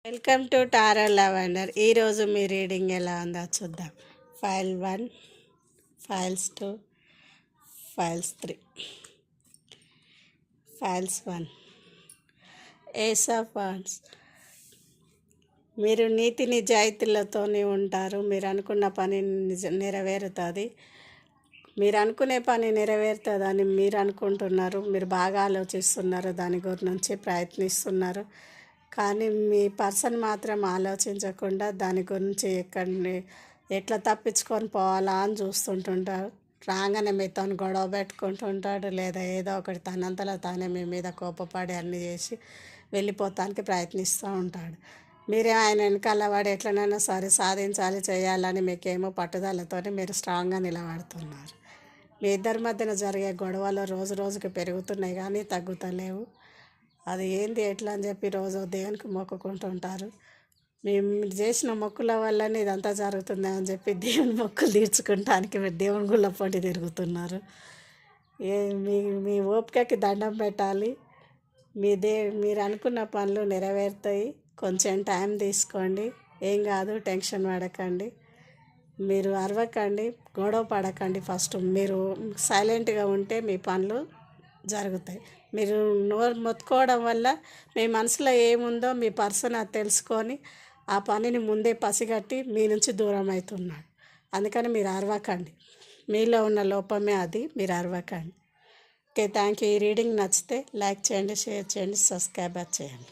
Welcome to tarot lavender. ఈరోజు మీ reading ఎలా ఉందో చూద్దాం. Pile 1, piles 2, piles 3. Piles 1, ace of wands. మీరు నీతి నిజాయితీలతోనే ఉంటారు. మీరు అనుకున్న పని నెరవేరుతుంది. మీరు అనుకునే పని నెరవేరుతుందని మీరు అనుకుంటున్నారు. మీరు బాగా ఆలోచిస్తున్నారు, దాని గురించి ప్రయత్నిస్తున్నారు. కానీ మీ పర్సన్ మాత్రం ఆలోచించకుండా దాని గురించి ఎట్లా తప్పించుకొని పోవాలా అని చూస్తుంటుంటారు. రాగానే మీతో గొడవ పెట్టుకుంటుంటాడు, లేదా ఏదో ఒకటి తనంతలో తానే మీ మీద కోపపడి అన్నీ చేసి వెళ్ళిపోతానికి ప్రయత్నిస్తూ ఉంటాడు. మీరే ఆయన వెనకాల వాడు ఎట్లనైనా సరే సాధించాలి, చేయాలని మీకేమో పట్టుదలతో మీరు స్ట్రాంగ్గా నిలబడుతున్నారు. మీ ఇద్దరి మధ్యన జరిగే గొడవలు రోజు రోజుకి పెరుగుతున్నాయి కానీ తగ్గుతలేవు. అది ఏంది ఎట్లా అని చెప్పి రోజు దేవునికి మొక్కుకుంటుంటారు. మేము చేసిన మొక్కుల వల్లనే ఇదంతా జరుగుతుంది అని చెప్పి దేవుని మొక్కులు తీర్చుకుంటానికి మీరు దేవుని గుళ్ళ పొంటి తిరుగుతున్నారు. మీ మీ ఓపికకి దండం పెట్టాలి. మీరు అనుకున్న పనులు నెరవేరుతాయి. కొంచెం టైం తీసుకోండి, ఏం కాదు, టెన్షన్ పడకండి, మీరు అరవకండి, గొడవ పడకండి. ఫస్ట్ మీరు సైలెంట్గా ఉంటే మీ పనులు జరుగుతాయి. మీరు నోరు మొత్తుకోవడం వల్ల మీ మనసులో ఏముందో మీ పర్సన్ అది తెలుసుకొని ఆ పనిని ముందే పసిగట్టి మీ నుంచి దూరం అవుతున్నాడు. అందుకని మీరు అరవకండి. మీలో ఉన్న లోపమే అది, మీరు అరవకండి. Okay, thank you. ఈ రీడింగ్ నచ్చితే లైక్ చేయండి, షేర్ చేయండి, సబ్స్క్రైబ్ చేయండి.